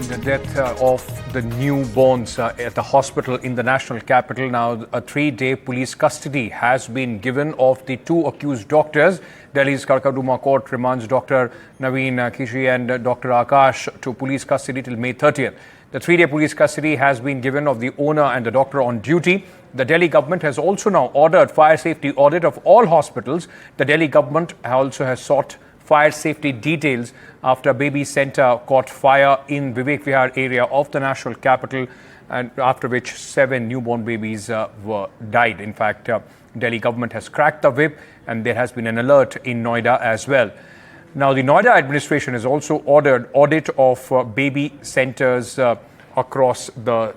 The death of the newborns at the hospital in the national capital. Now, a 3-day police custody has been given of the 2 accused doctors. Delhi's Karkaduma court remands Dr. Naveen Kishi and Dr. Akash to police custody till May 30th. The 3-day police custody has been given of the owner and the doctor on duty. The Delhi government has also now ordered fire safety audit of all hospitals. The Delhi government also has sought fire safety details after a baby center caught fire in Vivek Vihar area of the national capital, and after which 7 newborn babies died. In fact, Delhi government has cracked the whip, and there has been an alert in Noida as well. Now, the Noida administration has also ordered audit of baby centers across the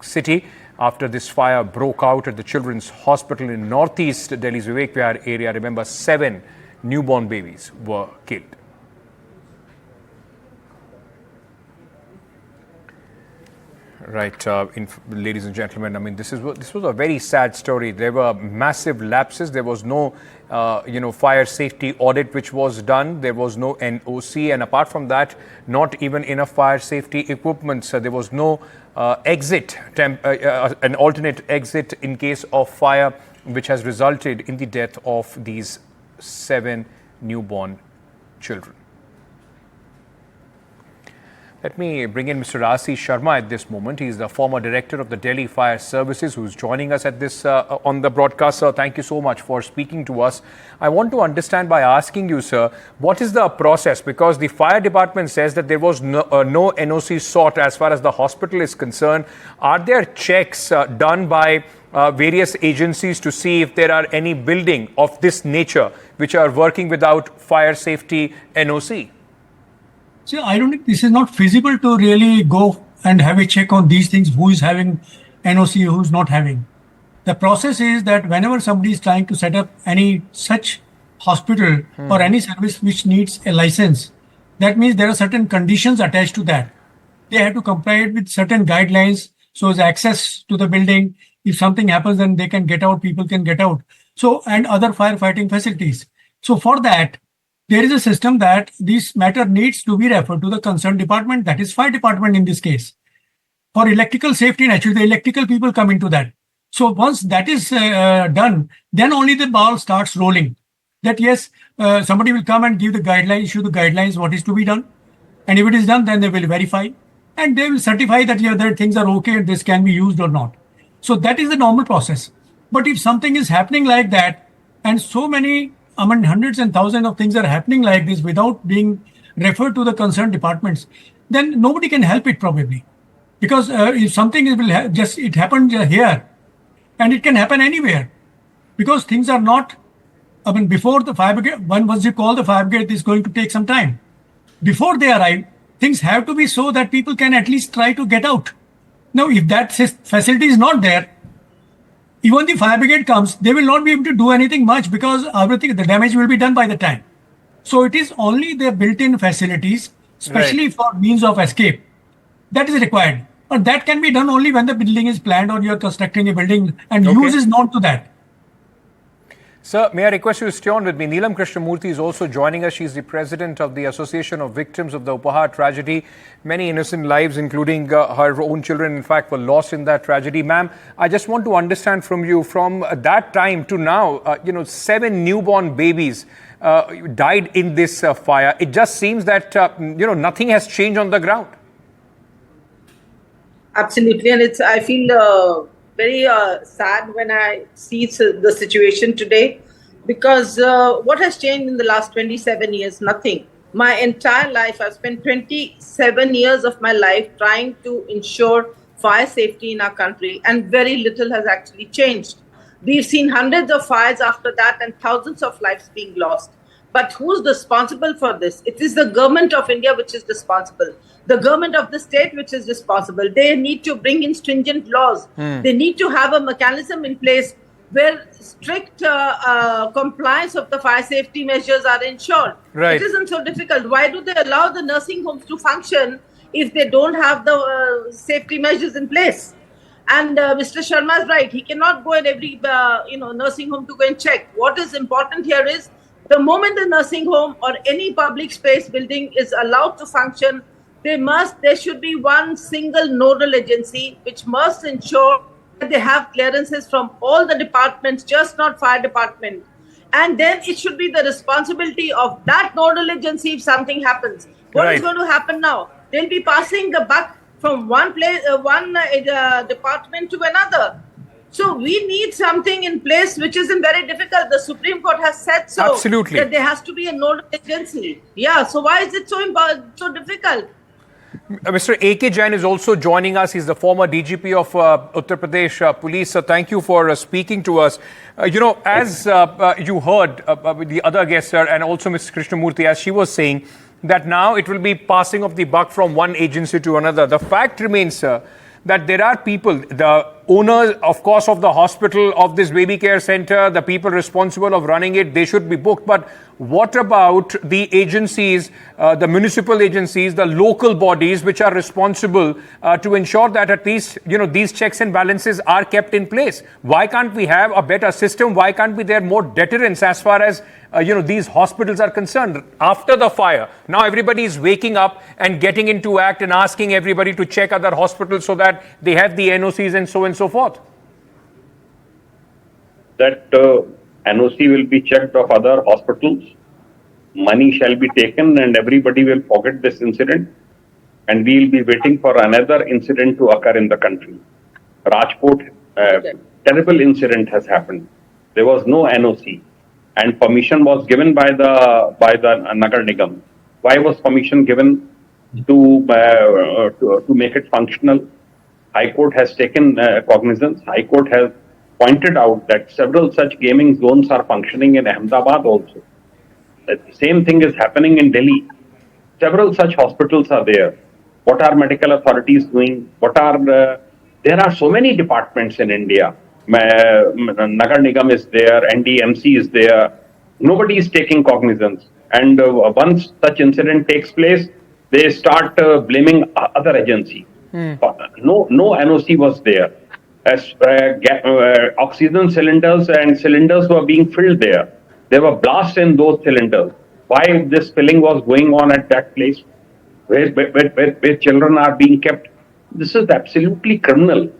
city after this fire broke out at the Children's Hospital in Northeast Delhi's Vivek Vihar area. Remember, 7 newborn babies were killed. Right, ladies and gentlemen, I mean, this was a very sad story. There were massive lapses. There was no, fire safety audit which was done. There was no NOC, and apart from that, not even enough fire safety equipment. So there was no an alternate exit in case of fire, which has resulted in the death of these 7 newborn children. Let me bring in Mr. Ashish Sharma at this moment. He is the former director of the Delhi Fire Services, who is joining us at this on the broadcast. Sir, thank you so much for speaking to us. I want to understand by asking you, sir, what is the process? Because the fire department says that there was no NOC sought as far as the hospital is concerned. Are there checks done by various agencies to see if there are any building of this nature which are working without fire safety NOC? See, I don't think this is not feasible to really go and have a check on these things, who is having NOC, who is not having. The process is that whenever somebody is trying to set up any such hospital or any service which needs a license, that means there are certain conditions attached to that. They have to comply with certain guidelines, so as access to the building. If something happens, then they can get out, people can get out. So, and other firefighting facilities. So for that, there is a system that this matter needs to be referred to the concerned department, that is fire department in this case. For electrical safety, naturally, the electrical people come into that. So once that is done, then only the ball starts rolling. That yes, somebody will come and give the guidelines, issue the guidelines, what is to be done. And if it is done, then they will verify. And they will certify that yeah, things are okay and this can be used or not. So that is the normal process. But if something is happening like that, and so many, hundreds and thousands of things are happening like this without being referred to the concerned departments, then nobody can help it probably. Because if something it happened here, and it can happen anywhere. Because things are not, before the fire brigade, once you call the fire brigade, it's going to take some time. Before they arrive, things have to be so that people can at least try to get out. Now, if that facility is not there, even the fire brigade comes, they will not be able to do anything much because everything, the damage will be done by the time. So it is only the built-in facilities, especially for means of escape, that is required. But that can be done only when the building is planned or you are constructing a building and use is known to that. Sir, may I request you to stay on with me? Neelam Krishnamurthy is also joining us. She is the president of the Association of Victims of the Upahar tragedy. Many innocent lives, including her own children, in fact, were lost in that tragedy. Ma'am, I just want to understand from you, from that time to now, 7 newborn babies died in this fire. It just seems that, nothing has changed on the ground. Absolutely. And I feel very sad when I see the situation today, because what has changed in the last 27 years? Nothing. My entire life, I've spent 27 years of my life trying to ensure fire safety in our country, and very little has actually changed. We've seen hundreds of fires after that and thousands of lives being lost. But who's responsible for this? It is the government of India which is responsible. The government of the state which is responsible. They need to bring in stringent laws. They need to have a mechanism in place where strict compliance of the fire safety measures are ensured. Right. It isn't so difficult. Why do they allow the nursing homes to function if they don't have the safety measures in place? And Mr. Sharma is right. He cannot go in every nursing home to go and check. What is important here is the moment the nursing home or any public space building is allowed to function, There should be one single nodal agency which must ensure that they have clearances from all the departments, just not fire department. And then it should be the responsibility of that nodal agency if something happens. What is Right. going to happen now? They'll be passing the buck from one place, department to another. So we need something in place which isn't very difficult. The Supreme Court has said so. Absolutely. That there has to be a nodal agency. Yeah. So why is it so difficult? Mr. A.K. Jain is also joining us. He's the former DGP of Uttar Pradesh Police. Thank you for speaking to us. As you heard with the other guest, sir, and also Ms. Krishnamurthy, as she was saying, that now it will be passing of the buck from one agency to another. The fact remains, sir, that there are people, the owners, of course, of the hospital, of this baby care center, the people responsible of running it, they should be booked. But what about the agencies, the municipal agencies, the local bodies which are responsible to ensure that at least, these checks and balances are kept in place? Why can't we have a better system? Why can't be there more deterrence as far as, these hospitals are concerned? After the fire, now everybody is waking up and getting into act and asking everybody to check other hospitals so that they have the NOCs and so forth. That NOC will be checked of other hospitals, money shall be taken and everybody will forget this incident and we will be waiting for another incident to occur in the country. Rajkot, terrible incident has happened. There was no NOC and permission was given by the Nagar Nigam. Why was permission given to make it functional? High Court has taken cognizance. High Court has pointed out that several such gaming zones are functioning in Ahmedabad also. The same thing is happening in Delhi. Several such hospitals are there. What are medical authorities doing? There are so many departments in India. Nagar Nigam is there, NDMC is there. Nobody is taking cognizance. And once such incident takes place, they start blaming other agency. No NOC was there. As oxygen cylinders and cylinders were being filled there. There were blasts in those cylinders. Why this filling was going on at that place, where children are being kept? This is absolutely criminal.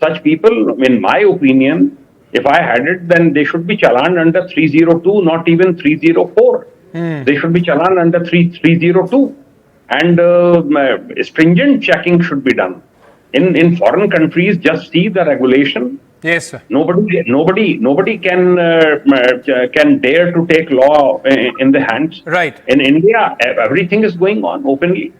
Such people, in my opinion, if I had it, then they should be challaned under 302, not even 304. They should be challaned under 302. And stringent checking should be done. In foreign countries, just see the regulation. Yes, sir. Nobody can dare to take law in the hands. Right. In India, everything is going on openly.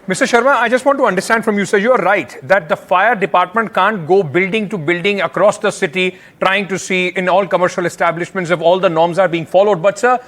Mr. Sharma, I just want to understand from you, sir, you're right that the fire department can't go building to building across the city trying to see in all commercial establishments if all the norms are being followed. But, sir,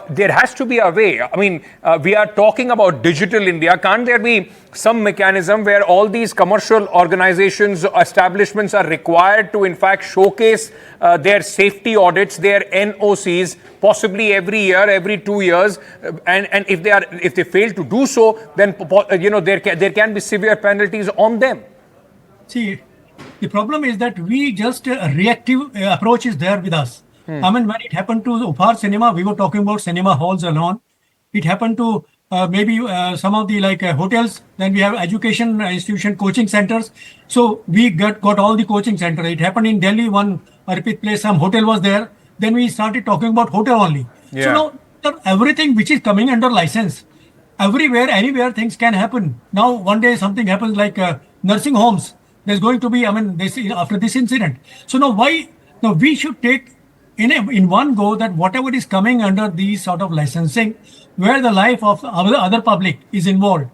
there has to be a way. I mean, we are talking about digital India. Can't there be some mechanism where all these commercial organizations, establishments are required to, in fact, showcase their safety audits, their NOCs, possibly every year, every 2 years, and if they fail to do so, then there can be severe penalties on them. See, the problem is that we just reactive approach is there with us. I mean, when it happened to Upar Cinema, we were talking about cinema halls alone. It happened to maybe some of the hotels. Then we have education institution, coaching centers. So we got all the coaching center. It happened in Delhi, one repeat place, some hotel was there. Then we started talking about hotel only. Yeah. So now everything which is coming under license, everywhere, anywhere, things can happen. Now, one day something happens like nursing homes. There's going to be, after this incident. So now we should take in one go that whatever is coming under these sort of licensing, where the life of other public is involved.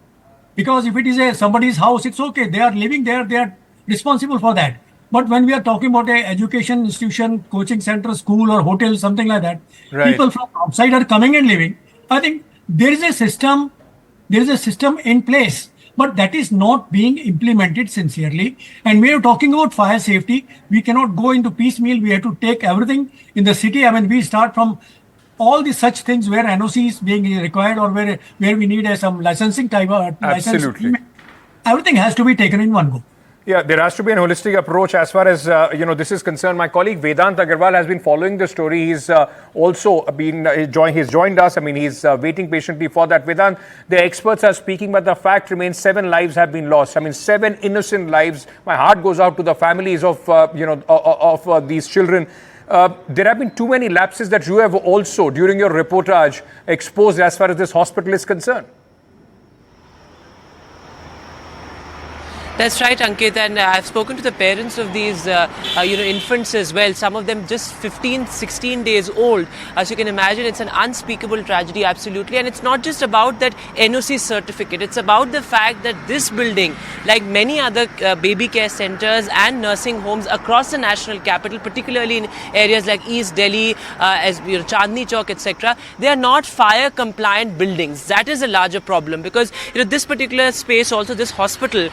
Because if it is somebody's house, it's okay. They are living there. They are responsible for that. But when we are talking about a education institution, coaching center, school or hotel, something like that, right, people from outside are coming and living. I think there is a system in place, but that is not being implemented sincerely. And we are talking about fire safety. We cannot go into piecemeal. We have to take everything in the city. I mean, we start from all the such things where NOC is being required or where we need some licensing type of license. Absolutely. Everything has to be taken in one go. Yeah, there has to be an holistic approach as far as this is concerned. My colleague Vedant Agarwal has been following the story. He's also been he's joined us. I mean, he's waiting patiently for that. Vedant, the experts are speaking, but the fact remains 7 lives have been lost. I mean, 7 innocent lives. My heart goes out to the families of these children. There have been too many lapses that you have also, during your reportage, exposed as far as this hospital is concerned. That's right, Ankit, and I've spoken to the parents of these, infants as well. Some of them just 15, 16 days old. As you can imagine, it's an unspeakable tragedy, absolutely. And it's not just about that NOC certificate. It's about the fact that this building, like many other baby care centers and nursing homes across the national capital, particularly in areas like East Delhi, Chandni Chowk, etc., they are not fire compliant buildings. That is a larger problem because this particular space, also this hospital,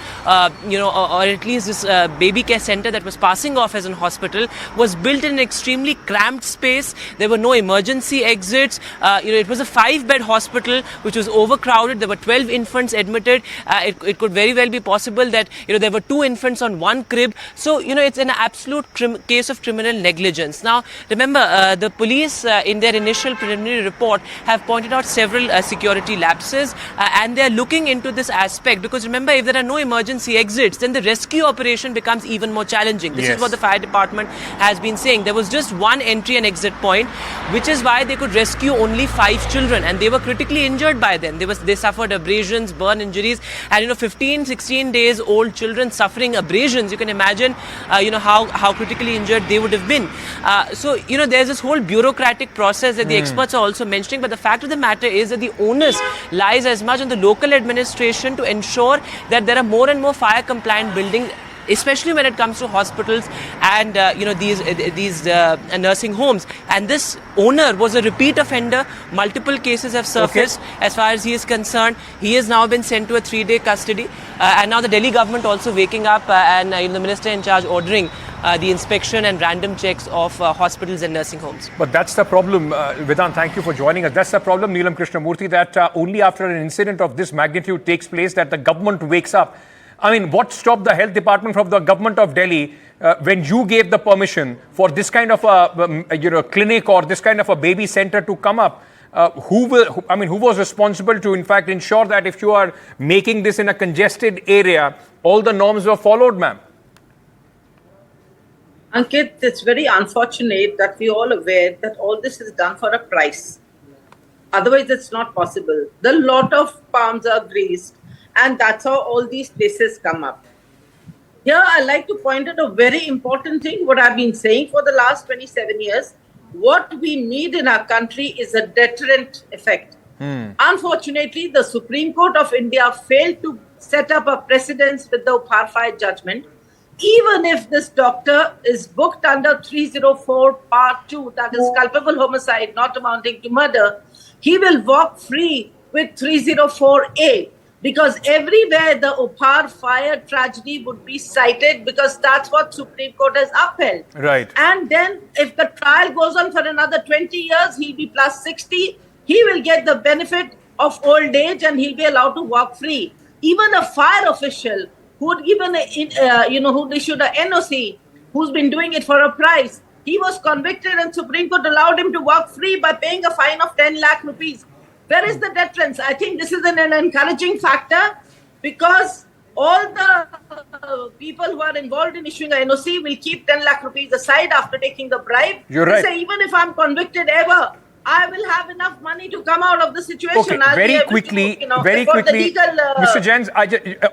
or at least this baby care center that was passing off as a hospital, was built in an extremely cramped space. There were no emergency exits. It was a 5-bed hospital which was overcrowded. There were 12 infants admitted. It could very well be possible that there were 2 infants on 1 crib. So it's an absolute case of criminal negligence. Now remember, the police in their initial preliminary report have pointed out several security lapses, and they are looking into this aspect because remember, if there are no emergency exits, then the rescue operation becomes even more challenging. This is what the fire department has been saying. There was just one entry and exit point, which is why they could rescue only 5 children, and they were critically injured by them. They suffered abrasions, burn injuries, and 15, 16 days old children suffering abrasions. You can imagine, how critically injured they would have been. So there's this whole bureaucratic process that the experts are also mentioning. But the fact of the matter is that the onus lies as much on the local administration to ensure that there are more and more fire compliant buildings, especially when it comes to hospitals and these nursing homes. And this owner was a repeat offender. Multiple cases have surfaced. As far as he is concerned, he has now been sent to a 3-day custody, and now the Delhi government also waking up and the minister in charge ordering the inspection and random checks of hospitals and nursing homes. But that's the problem, Vedant, thank you for joining us. That's the problem, Neelam Krishnamurthy, that only after an incident of this magnitude takes place that the government wakes up. I mean, what stopped the health department from the government of Delhi when you gave the permission for this kind of a clinic or this kind of a baby center to come up? Who was responsible to, in fact, ensure that if you are making this in a congested area, all the norms were followed, ma'am? Ankit, it's very unfortunate that we all aware that all this is done for a price. Otherwise, it's not possible. The lot of palms are greased, and that's how all these places come up. Here, I like to point out a very important thing, what I've been saying for the last 27 years. What we need in our country is a deterrent effect. Unfortunately, the Supreme Court of India failed to set up a precedence with the Upar fire judgment. Even if this doctor is booked under 304 Part 2, that is culpable homicide not amounting to murder, he will walk free with 304A. Because everywhere the Upar fire tragedy would be cited, because that's what Supreme Court has upheld. Right. And then if the trial goes on for another 20 years, he'll be plus 60. He will get the benefit of old age and he'll be allowed to walk free. Even a fire official who'd given who'd issued a NOC, who's been doing it for a price, he was convicted and Supreme Court allowed him to walk free by paying a fine of 10 lakh rupees. Where is the deterrence? I think this is an encouraging factor because all the people who are involved in issuing a NOC will keep 10 lakh rupees aside after taking the bribe. You're right. They say, even if I'm convicted ever, I will have enough money to come out of the situation. Okay, very quickly, Mr. Jain,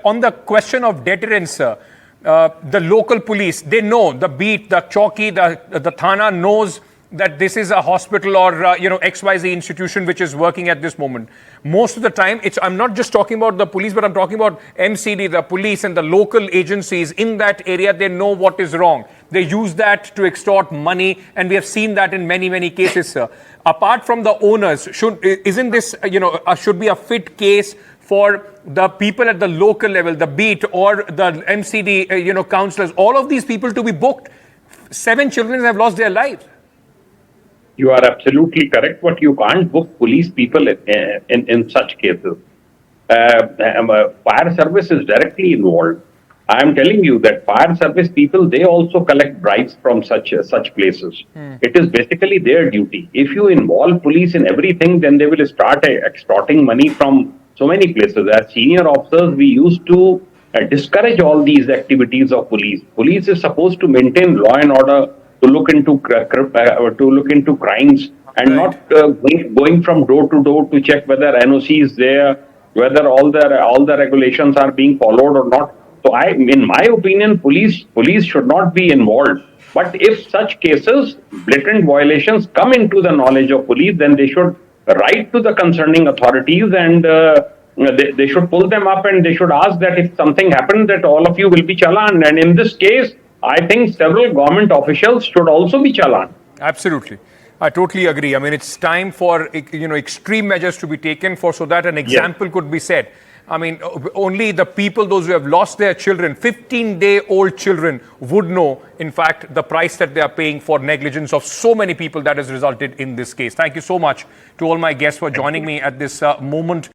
on the question of deterrence, the local police, they know, the beat, the chowki, the thana knows that this is a hospital or XYZ institution which is working at this moment. Most of the time, I'm not just talking about the police, but I'm talking about MCD, the police and the local agencies in that area. They know what is wrong. They use that to extort money, and we have seen that in many, many cases, sir. Apart from the owners, isn't this should be a fit case for the people at the local level, the beat or the MCD councillors, all of these people to be booked? 7 children have lost their lives. You are absolutely correct, but you can't book police people in such cases. Fire service is directly involved. I am telling you that fire service people, they also collect bribes from such places. It is basically their duty. If you involve police in everything, then they will start extorting money from so many places. As senior officers, we used to discourage all these activities of police. Police is supposed to maintain law and order, to look into crimes, and Right. not going from door to door to check whether NOC is there, whether all the regulations are being followed or not. So in my opinion, police should not be involved. But if such cases, blatant violations come into the knowledge of police, then they should write to the concerning authorities, and they should pull them up, and they should ask that if something happened, that all of you will be challaned. And in this case, I think several government officials should also be challaned. Absolutely. I totally agree. I mean, it's time for extreme measures to be taken so that an example could be set. I mean, only the people, those who have lost their children, 15-day-old children, would know, in fact, the price that they are paying for negligence of so many people that has resulted in this case. Thank you so much to all my guests for joining me at this moment.